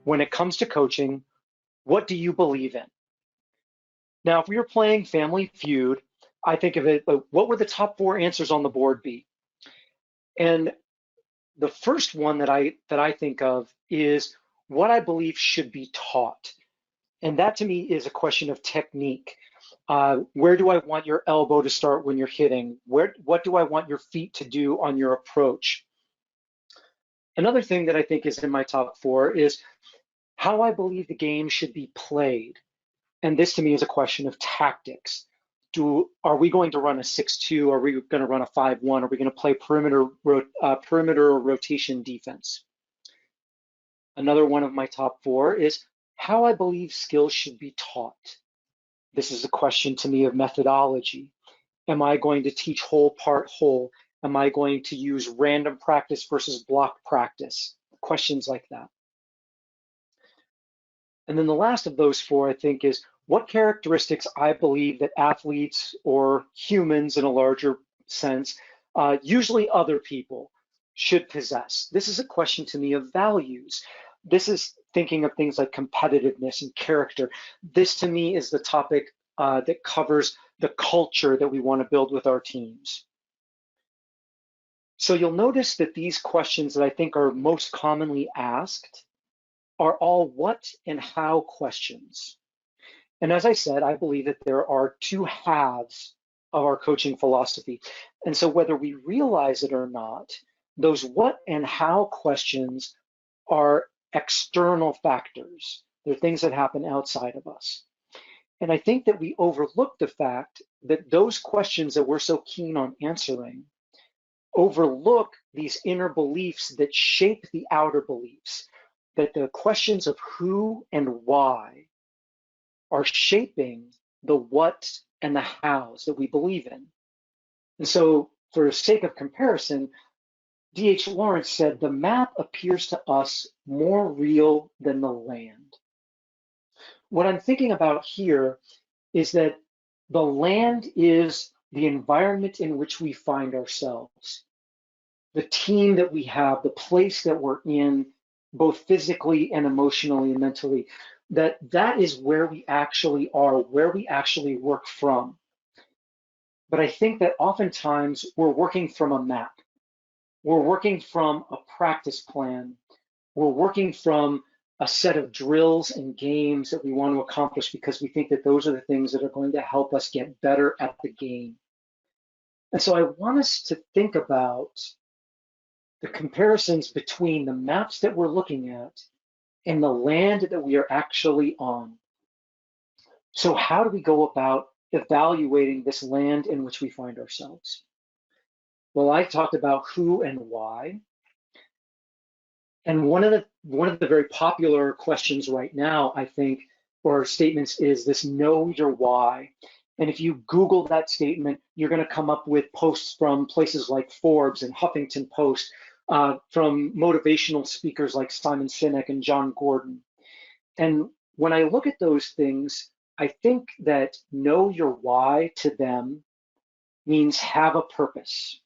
When it comes to coaching, what do you believe in? Now, if we were playing Family Feud, I think of it, what would the top four answers on the board be? And the first one that I think of is what I believe should be taught. And that to me is a question of technique. Where do I want your elbow to start when you're hitting? What do I want your feet to do on your approach? Another thing that I think is in my top four is how I believe the game should be played. And this to me is a question of tactics. Are we going to run a 6-2? Are we going to run a 5-1? Are we going to play perimeter rotation defense? Another one of my top four is how I believe skills should be taught. This is a question to me of methodology. Am I going to teach whole, part, whole? Am I going to use random practice versus block practice? Questions like that. And then the last of those four, I think, is what characteristics I believe that athletes or humans in a larger sense, usually other people, should possess. This is a question to me of values. This is thinking of things like competitiveness and character. This to me is the topic that covers the culture that we want to build with our teams. So you'll notice that these questions that I think are most commonly asked are all what and how questions. And as I said, I believe that there are two halves of our coaching philosophy. And so whether we realize it or not, those what and how questions are external factors. They're things that happen outside of us. And I think that we overlook the fact that those questions that we're so keen on answering overlook these inner beliefs that shape the outer beliefs, that the questions of who and why are shaping the what and the hows that we believe in. And so for the sake of comparison, D.H. Lawrence said, the map appears to us more real than the land. What I'm thinking about here is that the land is the environment in which we find ourselves, the team that we have, the place that we're in, both physically and emotionally and mentally, that is where we actually are, where we actually work from. But I think that oftentimes we're working from a map. We're working from a practice plan. We're working from a set of drills and games that we want to accomplish because we think that those are the things that are going to help us get better at the game. And so I want us to think about the comparisons between the maps that we're looking at and the land that we are actually on. So how do we go about evaluating this land in which we find ourselves? Well, I talked about who and why. And one of the very popular questions right now, I think, or statements is this know your why. And if you Google that statement, you're going to come up with posts from places like Forbes and Huffington Post, from motivational speakers like Simon Sinek and John Gordon. And when I look at those things, I think that know your why to them means have a purpose.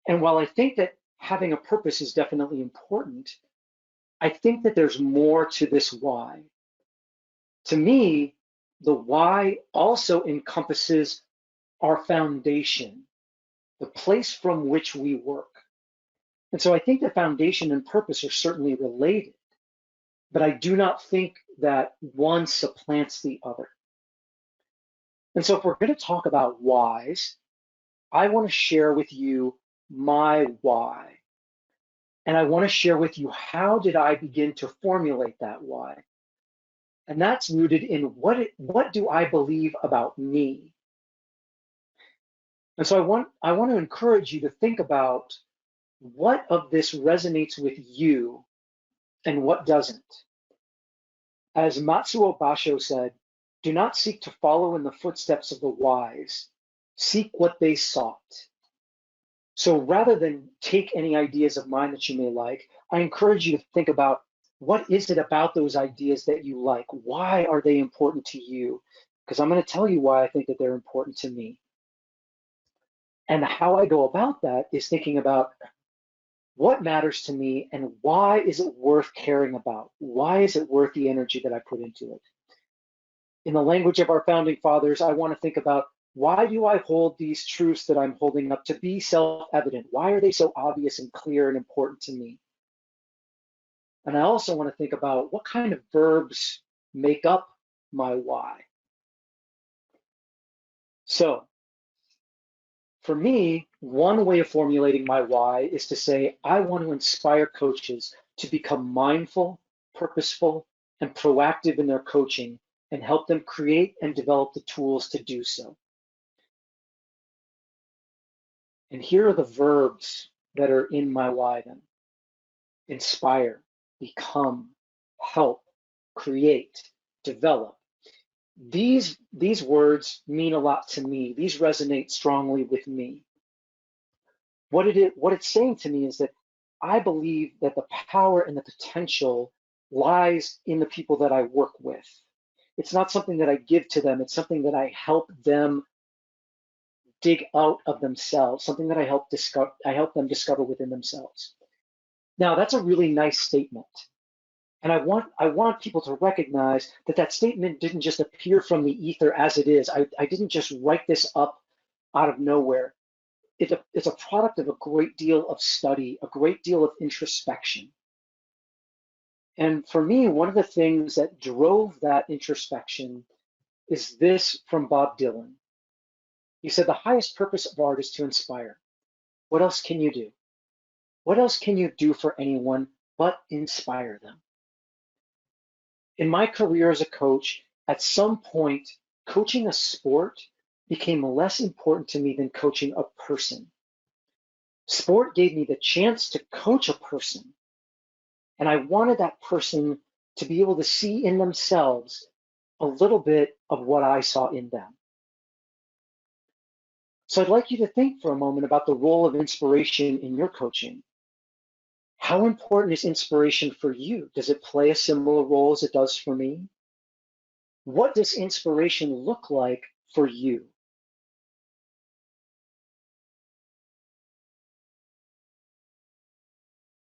And while I think that having a purpose is definitely important, I think that there's more to this why. To me, the why also encompasses our foundation, the place from which we work. And so I think that foundation and purpose are certainly related, but I do not think that one supplants the other. And so if we're going to talk about whys, I want to share with you my why. And I want to share with you how did I begin to formulate that why. And that's rooted in what do I believe about me? And so I want to encourage you to think about what of this resonates with you and what doesn't. As Matsuo Basho said, do not seek to follow in the footsteps of the wise, seek what they sought. So rather than take any ideas of mine that you may like, I encourage you to think about what is it about those ideas that you like? Why are they important to you? Because I'm going to tell you why I think that they're important to me. And how I go about that is thinking about What matters to me and why is it worth caring about? Why is it worth the energy that I put into it? In the language of our founding fathers, I want to think about, why do I hold these truths that I'm holding up to be self-evident? Why are they so obvious and clear and important to me? And I also want to think about, what kind of verbs make up my why? So for me, one way of formulating my why is to say, I want to inspire coaches to become mindful, purposeful, and proactive in their coaching, and help them create and develop the tools to do so. And here are the verbs that are in my why then: inspire, become, help, create, develop. These words mean a lot to me. These resonate strongly with me. What it's saying to me is that I believe that the power and the potential lies in the people that I work with. It's not something that I give to them. It's something that I help them dig out of themselves, something that I help them discover within themselves. Now, that's a really nice statement. And I want people to recognize that that statement didn't just appear from the ether as it is. I didn't just write this up out of nowhere. It's a product of a great deal of study, a great deal of introspection. And for me, one of the things that drove that introspection is this from Bob Dylan. He said, the highest purpose of art is to inspire. What else can you do? What else can you do for anyone but inspire them? In my career as a coach, at some point, coaching a sport became less important to me than coaching a person. Sport gave me the chance to coach a person, and I wanted that person to be able to see in themselves a little bit of what I saw in them. So I'd like you to think for a moment about the role of inspiration in your coaching. How important is inspiration for you? Does it play a similar role as it does for me? What does inspiration look like for you?